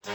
キ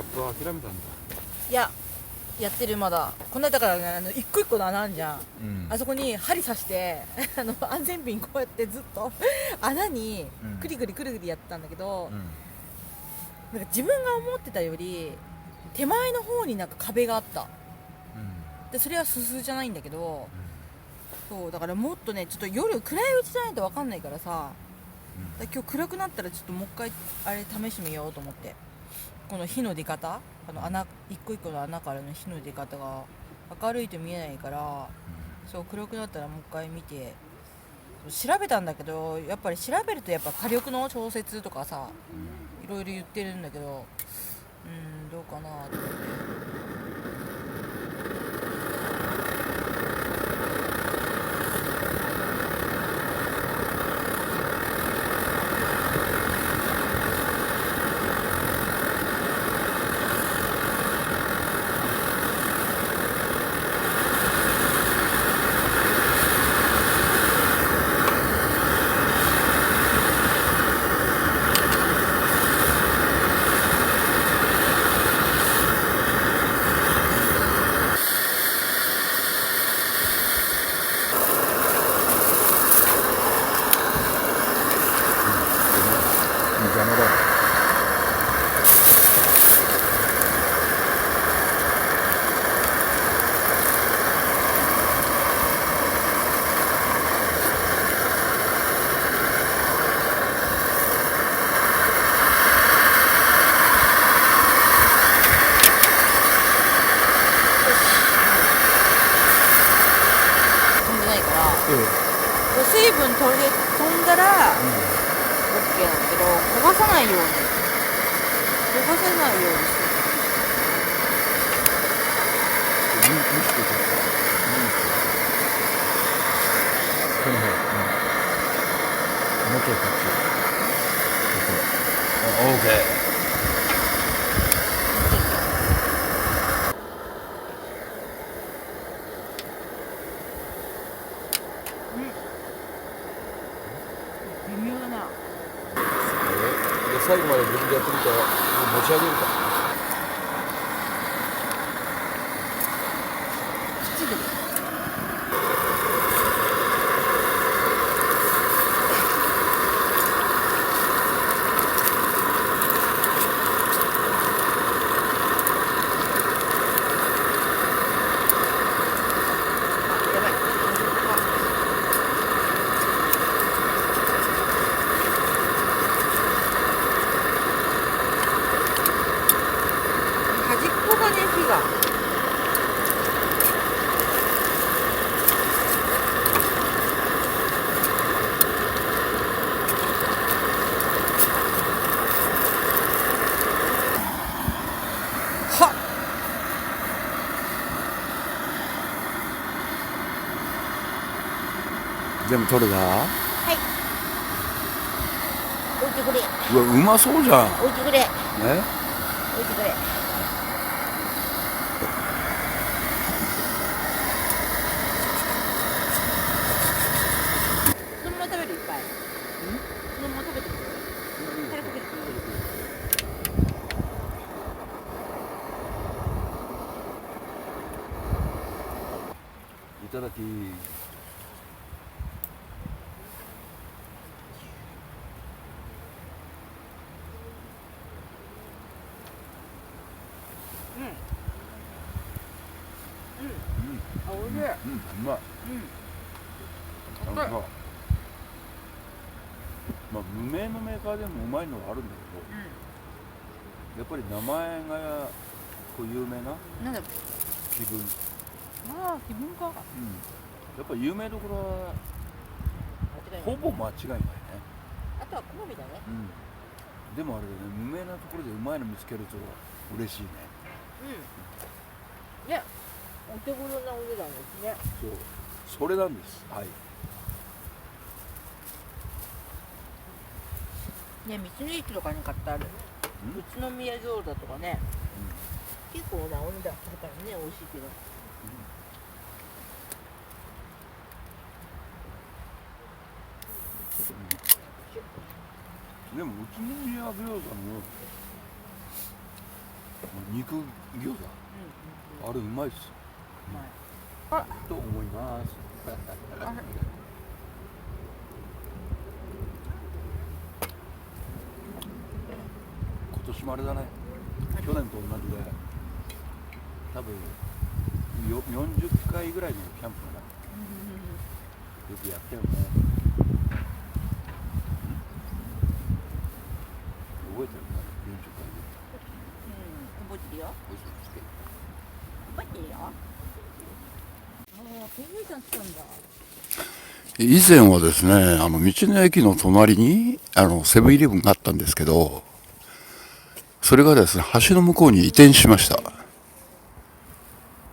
ャップは諦めたんだ。いや、やってるまだ。こんなだからね、一個一個の穴あんじゃん、あそこに針刺して安全ピンこうやってずっと穴にクリクリクリクリやってたんだけど、なんか自分が思ってたより手前の方になんか壁があった、でそれはすすじゃないんだけど、そうだからもっとね、ちょっと夜暗いうちじゃないと分かんないからさ、だ今日暗くなったらちょっともう一回あれ試してみようと思って、この火の出方、穴一個一個の穴からの火の出方が明るいと見えないから、そう暗くなったらもう一回見て調べたんだけど、やっぱり調べるとやっぱ火力の調節とかさ、いろいろ言ってるんだけど、どうかなと思って。邪魔だ。飛んでないから、水分飛んだら、OK なんだけど、焦がさないように、焦がさないようにして見せてちょっと。この辺。もうちょいこっち。ここ。オーケー。微妙だな。で最後まで自分でやってみて、持ち上げるか。くっついてる。やばい。端っこがね、火が。はっ。全部取れた？はい。置いてくれ。うわ、うまそうじゃん。置いてくれ。ね。置いてくれ。ただき。あ、おいしい。うまい。なんか、まあ無名のメーカーでもうまいのはあるんだけど、やっぱり名前がこう有名ななんだ気分。ああ、気分か。やっぱ有名どころはほぼ間違いないね。あとは好みだね。でもあれだね、無名なところでうまいの見つけると嬉しいね。ね、お手頃なお値段ですね。そう、それなんです。はい。ね、道の駅とかに買ってある宇都宮餃子とかね、結構なお値段するからね、美味しいけど。でも宇都宮餃子の肉餃子、あれうまいっす。と思います。今年もあれだね。去年と同じで、多分40回ぐらいのキャンプかな。よくやったよね。覚えてるかな、40回で。覚えてるよ。覚えてるよ。ああ、ペンギンさん来たんだ。以前はですね、道の駅の隣にセブンイレブンがあったんですけど、それがですね、橋の向こうに移転しました。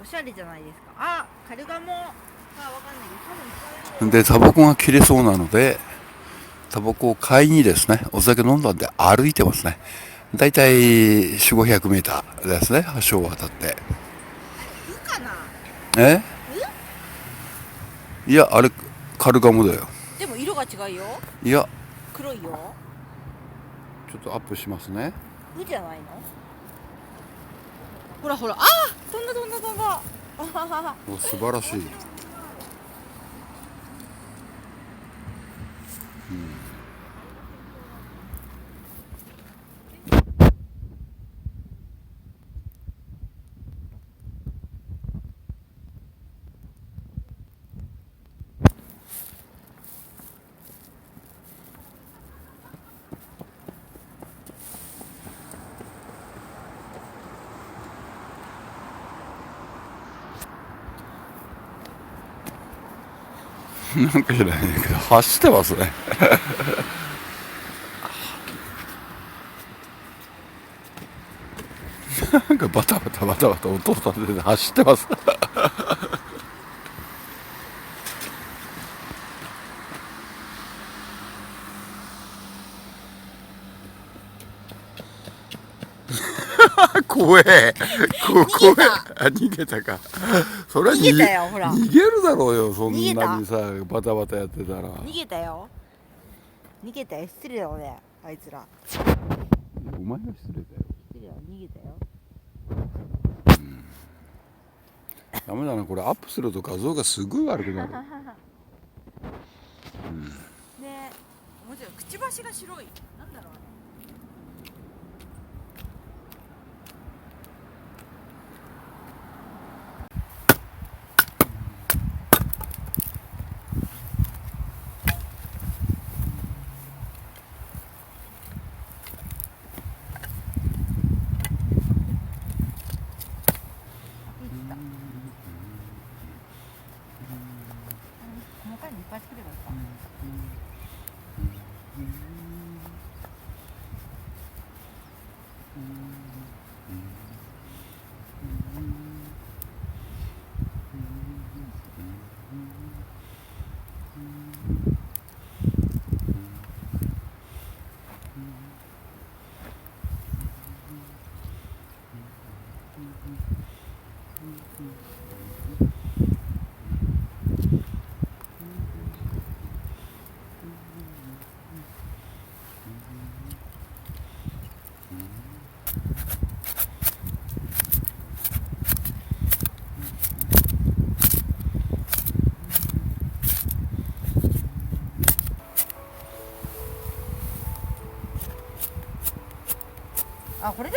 おしゃれじゃないですか。あ、カルガモ。あ、わかんないけど、多分で、タバコが切れそうなので、タバコを買いにですね、お酒飲んだんで歩いてますね。だいたい4、500メーターですね、橋を渡って。いいかな。いや、あれ、カルガモだよ。でも色が違うよ。いや、黒いよ。ちょっとアップしますね。うじゃないの。ほらほら、あ、飛んだ飛んだ飛んだ。あははは。お、素晴らしい。なんか知らないけど走ってますね。なんかバタバタバタバタ音を立てて走ってます。怖え。怖え。あ、逃げたか。それは逃げたよ、ほら。逃げるだろうよ、そん逃げたなにさバタバタやってたら。逃げたよ。逃げたよ。失礼だね、あいつら。お前が失礼だよ。失礼だよ、逃げたよ。ダメだな、これアップすると画像がすごい悪くなる。ねえ、もちろんくちばしが白い。なんだろうね。細かいのいっぱい作ればいいか。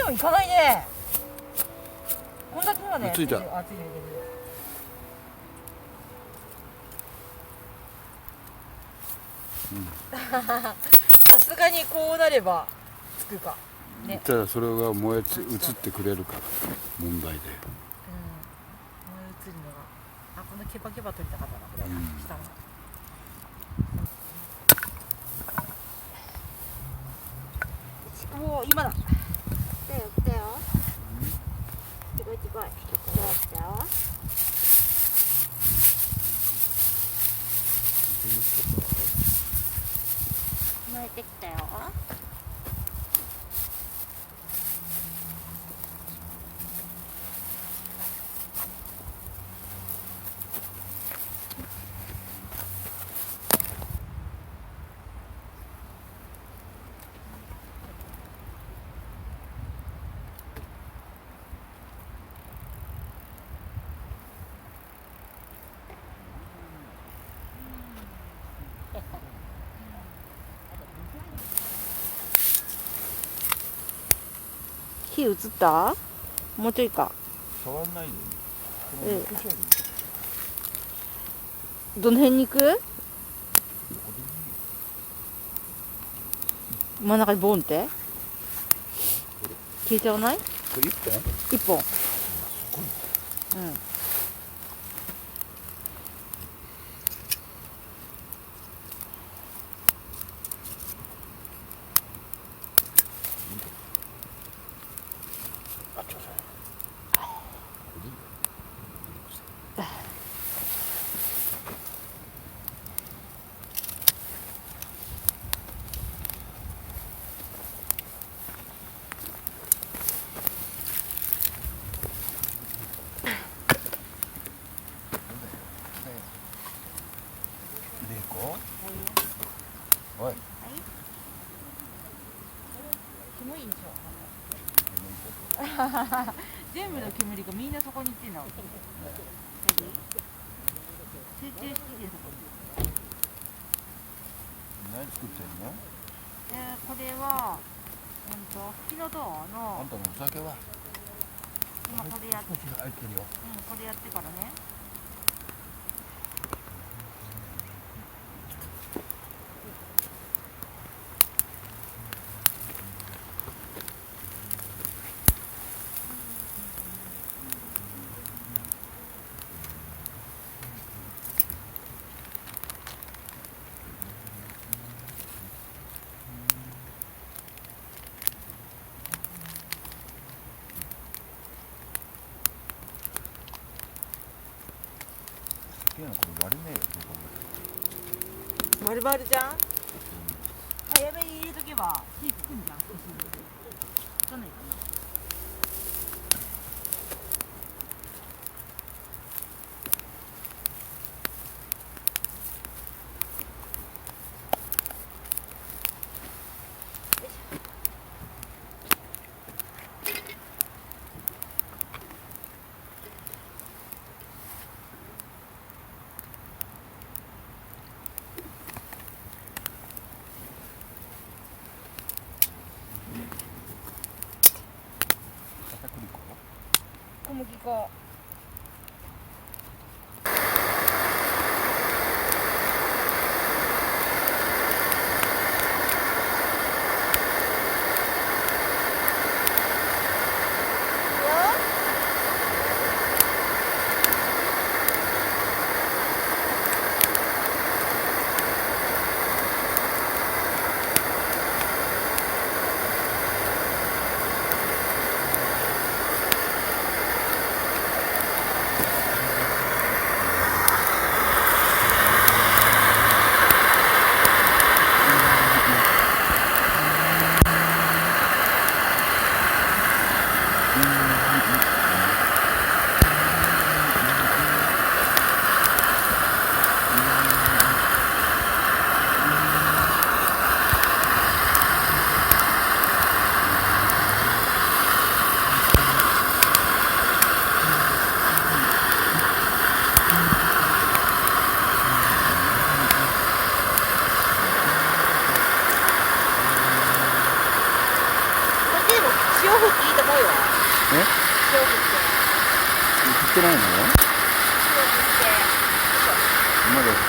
もいかないね。こんだけはね。ついた。あ、ついてる。さすがにこうなればつくかね。ただそれが燃え移ってくれるか問題で。燃え移るのが、あ、このケバケバ取りたかったな、これ、下の。おお、今だ。来たよ来たよ。来てこい来てこい。来たよ。燃えてきたよ。火移った？もうちょいか。触んないで。どの辺に行く？真ん中にボンって消えちゃわない？これ1本一本。うん。おい。煙いんでしょ。全部の煙がみんなそこに行ってんの。集中しててそこに。何作ってんの？これは、吹きの塔の、あんたのお酒は？今これやって、少し入ってるよ。これやってからね。酒のこれ割れねえよ、どこも。丸々じゃん。早めに入れとけば火つくんじゃん。つかないかな。片栗粉？小麦粉。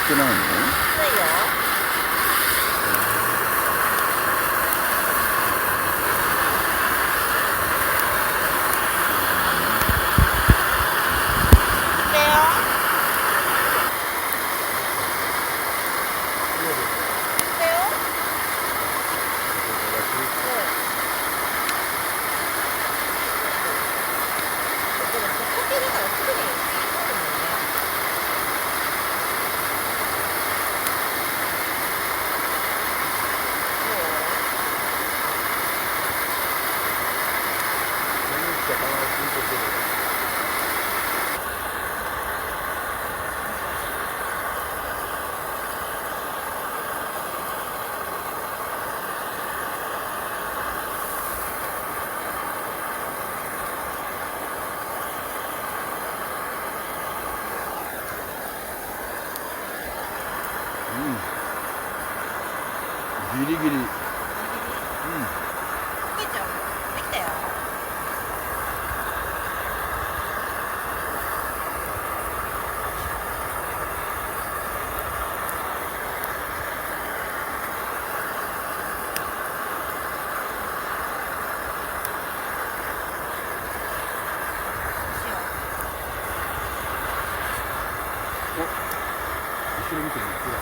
ってないの？ないよ。だよ。だよ。でもホッケだからすぐに通るもんね。ギリギリ。できちゃう。できたよ。後ろ見てみよう。ほら。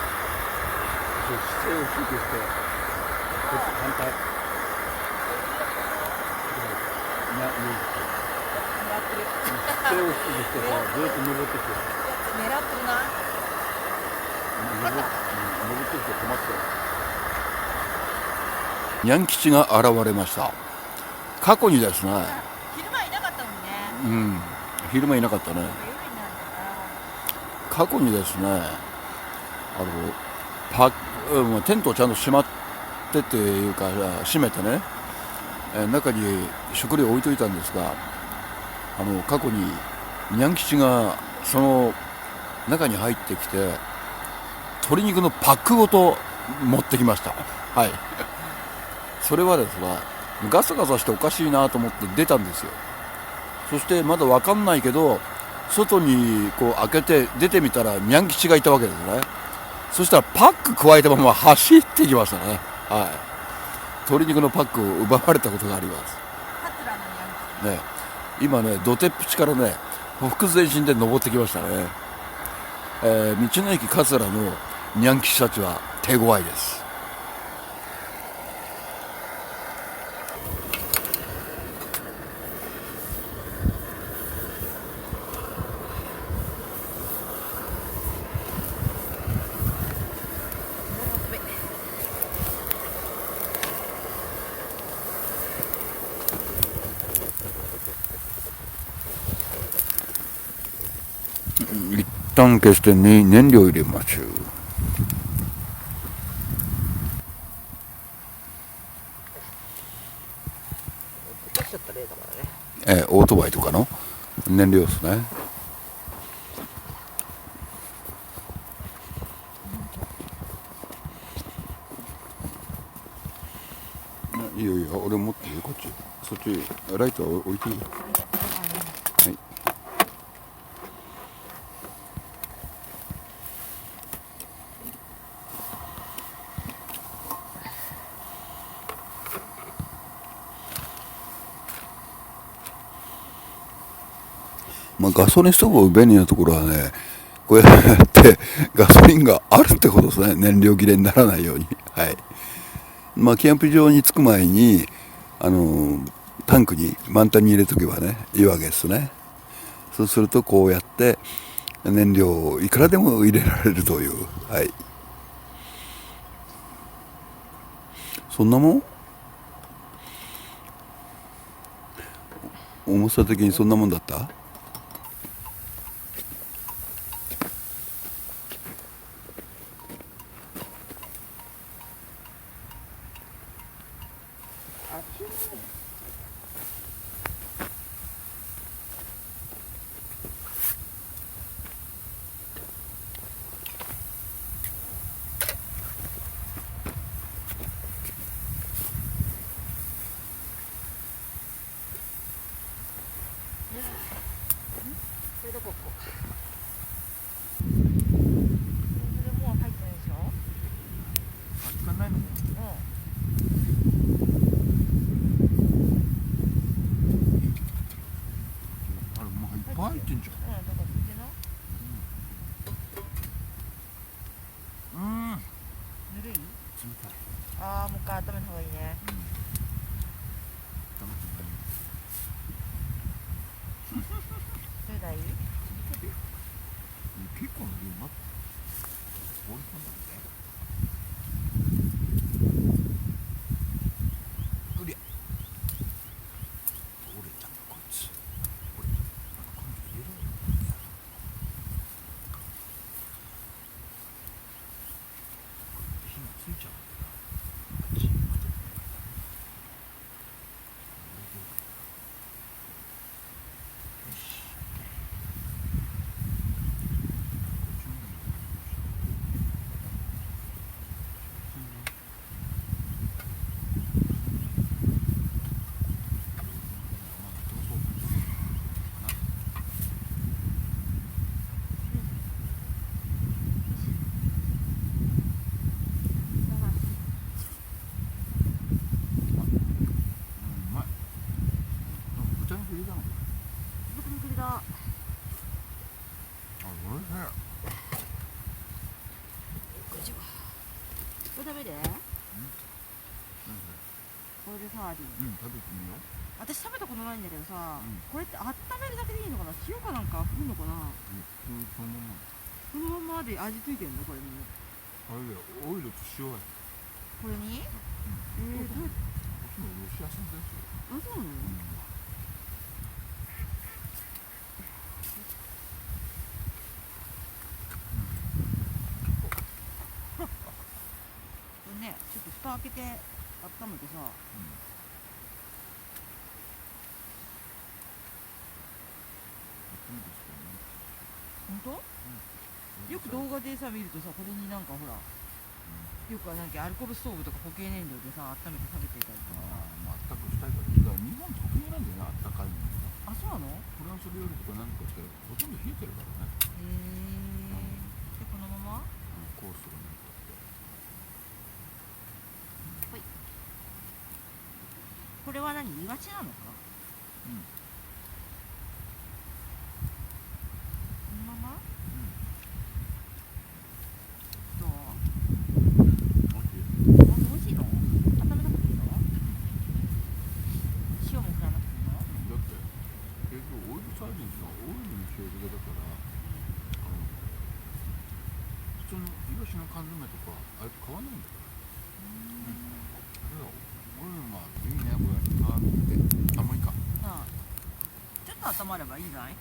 そう、姿勢を低くして、こっち反対。狙ってる。姿勢を低くしてさ、ずっと登ってきて。狙ってるな。登ってきて止まって。ニャン吉が現れました。過去にですね、昼間いなかったもんね。昼間いなかったね。夜になる過去にですね、テントをちゃんと閉まってっていうか閉めてね、中に食料を置いといたんですが、過去にニャン吉がその中に入ってきて鶏肉のパックごと持ってきました。はい。それはですね、ガサガサしておかしいなと思って出たんですよ。そしてまだ分かんないけど、外にこう開けて出てみたらニャン吉がいたわけですね。そしたらパック加えたまま走ってきましたね。はい。鶏肉のパックを奪われたことがあります。ね、今ね、土手っぷちからね、ほふ前進で登ってきましたね。道の駅桂のニャン吉たちは手強いです。一旦消してに燃料入れましょう。落としちゃった例だからね。オートバイとかの燃料ですね。いいよいいよ、俺持ってるよ、こっち。そっちライト置いていい？はい。まあ、ガソリンストーブ便利なところはね、こうやってガソリンがあるってことですね。燃料切れにならないように。はい。まあ、キャンプ場に着く前にタンクに満タンに入れとけばね、いいわけですね。そうするとこうやって燃料をいくらでも入れられるという。はい。そんなもん？重さ的にそんなもんだった？たい。ああもう一回温めた方がいいね。温めてない。どれがいい？結構な量な放り込んだんで。うりゃ折れちゃったこいつ。折れちゃった。今度入れろよ。火がついちゃうんだよな。あっち待て。よし。これ食べて。これでサーディン。食べてみよう。私食べたことないんだけどさ、うんこれって温めるだけでいいのかな、塩かなんか振るのかな。そのまま。このままで味ついてんのこれに。あれだよ、オイルと塩や。これに。どうやって。こっちのロシア産ですよ。あ、そうなの。これね、ちょっと蓋開けて温めてさ、本当？よく動画でさ見るとさ、これになんかほら、よくはなんかアルコールストーブとか固形燃料でさ温めて食べていたりとか。あったかくしたいから。だから日本特有なんだよな、あったかいの。あ、そうなの？フランス料理とか何かしてほとんど冷えてるからね。でこのまま。コースがなんかって。ほい。これは何？イワシなのかな？このまま？どう？美味しいの？温めなくていいの？塩も振らなくていいの？だって結局オイルサーディンってのはオイルの塩漬けだから、普通のイワシの缶詰とかあれと変わんないんだから。だからオイルがいいね、これ。あ、もういいか。ちょっと温まればいいんじゃない？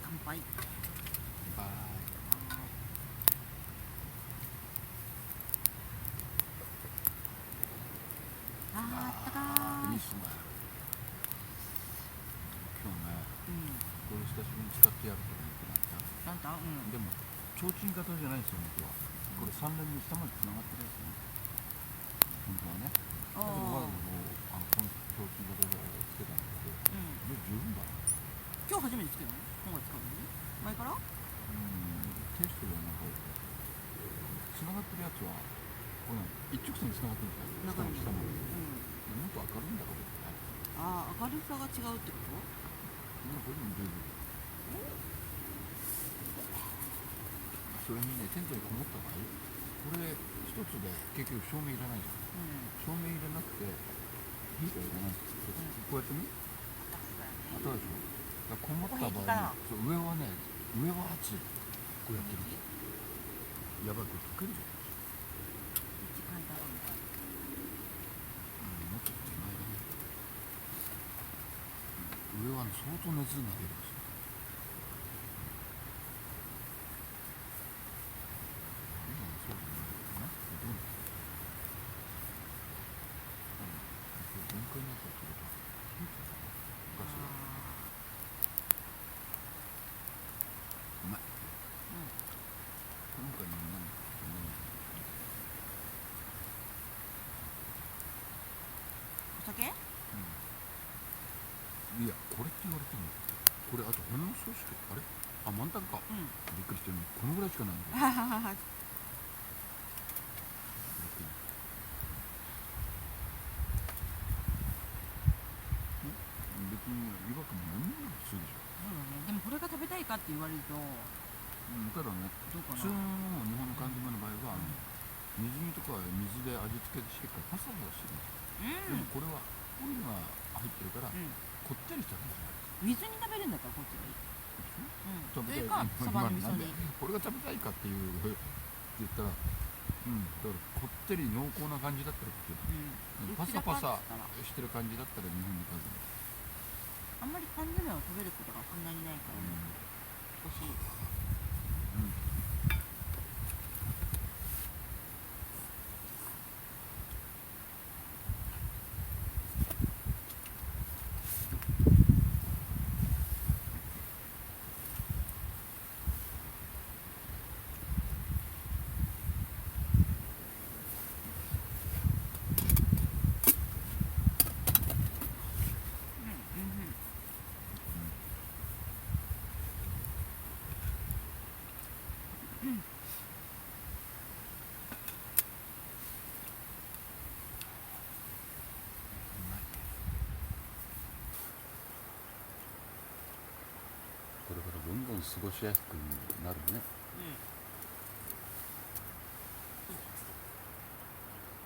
乾杯。バイ。あったかーい。いいっすね。今日ね、これ久しぶりに使ってやると思ってなった。なんだ？でも提灯型じゃないですよ、僕は。これ3連に下まで繋がってるやつね。本当はね。だけどわざわざこの提灯型でつけたんだけど、これ十分だな。今日初めてつけるの？今回使うのに？前から？テストではなんか繋がってるやつはこれ一直線に繋がってるんですよ。下も下も。もっと明るいんだろうけどね。ああ、明るさが違うってこと？これでも十分。それにね、テントにこもった場合、これ一つで結局照明いらないじゃん。照明入れなくてヒーターいらないんですよ。こうやってね、当たるでしょ。だからこもった場合に、そう上はね、上は熱い。こうやってるとやばい、これ溶けるじゃん。もっと手前だね。上はね、相当熱が出るんですよ。そうだね。どうなんですか。限界になったってことは火ついたの？ガスが。うまい。今回の何だっけ？お酒？いや、これって言われても、これあとほんの少しあれ？あ、満タンか。びっくりしてる。このぐらいしかないんだよ。って言われるとただね、どうかな。普通の日本の缶詰の場合は、水煮とかは水で味付けしてからパサパサしてるんですよ。でもこれはオイルが入ってるから、こってりした感じになる。水に食べるんだったらこっちがいい。食べたいそれかサバの味噌煮。これが食べたいかっていうって言ったら、だからこってり濃厚な感じだったらこっちだ、パサパサしてる感じだったら日本の缶詰。あんまり缶詰を食べることがそんなにないからね。欲しい。これからどんどん過ごしやすくなるね。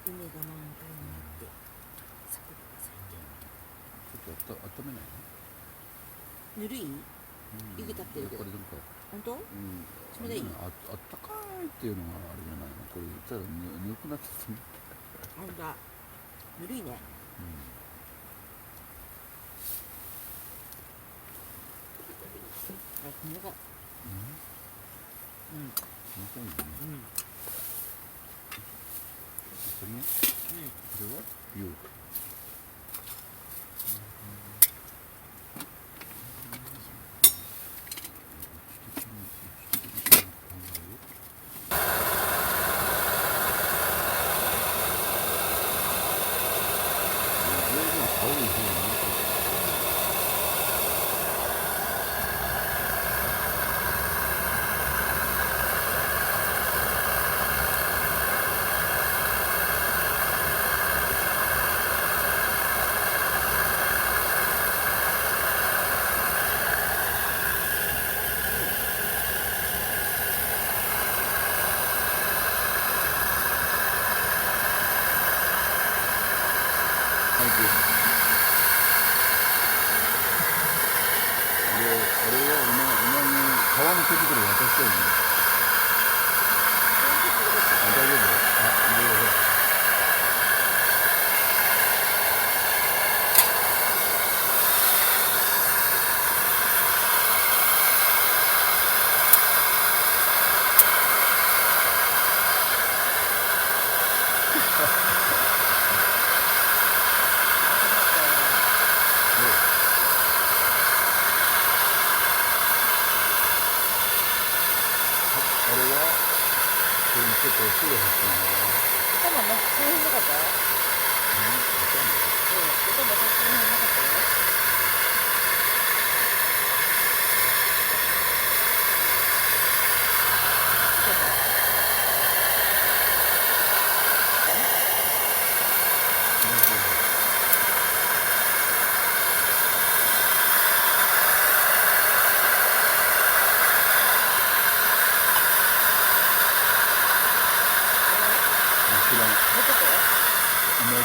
海が満開になって桜が咲いてちょっと温めないぬるい湯気立ってるけどこれでもか、本当それでいいあったかいっていうのがあれじゃないの。これ言ったらぬくなっててね。本当だぬるいねあこのがそうね。これね、これは湯。川の手袋渡したよね。大丈夫？いろいろほら。結構すぐ走るんだね。頭なく大変なかった？頭なく大変なかったよ。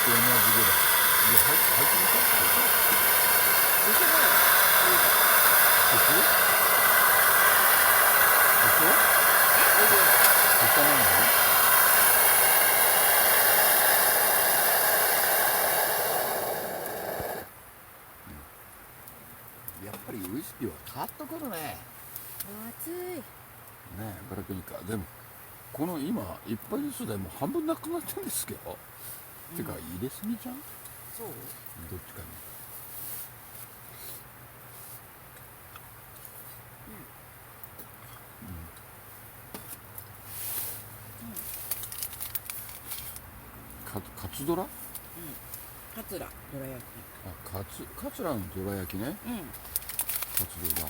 同じぐらい。いや、入ってみたってでしょないでしょ下なの？やっぱりウイスキーは変わっとくるね。暑いねえ、バラクニカ。でもこの今一杯ずつでもう半分なくなってるんですけど、てか入れすぎじゃん。そうどっちかに。カツドラ？カツラどら焼き。あ、カツラのどら焼きね。カツドラ。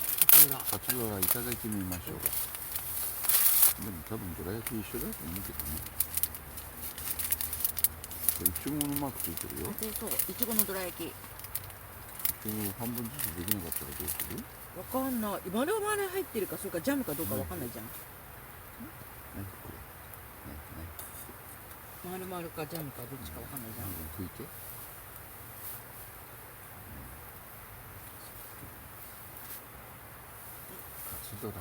カツドラいただいてみましょう。でも多分どら焼き一緒だと思うけどね。いちごのマークついてるよ。そういちごのどら焼き。いちご半分ずつできなかったらどうする？わかんない。丸々入ってるかそれかジャムかどうかわかんないじゃん。何これ丸々かジャムかどっちかわかんないじゃん。拭いて。カツドラ。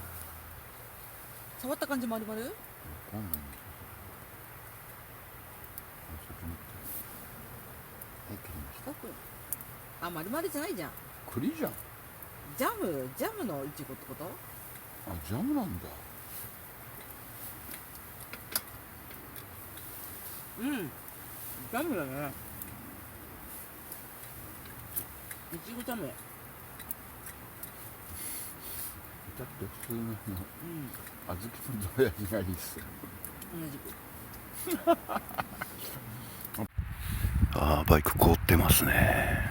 触った感じ丸々？わかんないんだけど。ちょっと待って。はい、切りました。あ、丸々じゃないじゃん。栗じゃん。ジャムのいちごってこと？あ、ジャムなんだ。うん。ジャムだね。いちごジャム。至って普通のうん。小豆のどら焼きがいいっす。同じく。ああ、バイク凍ってますね。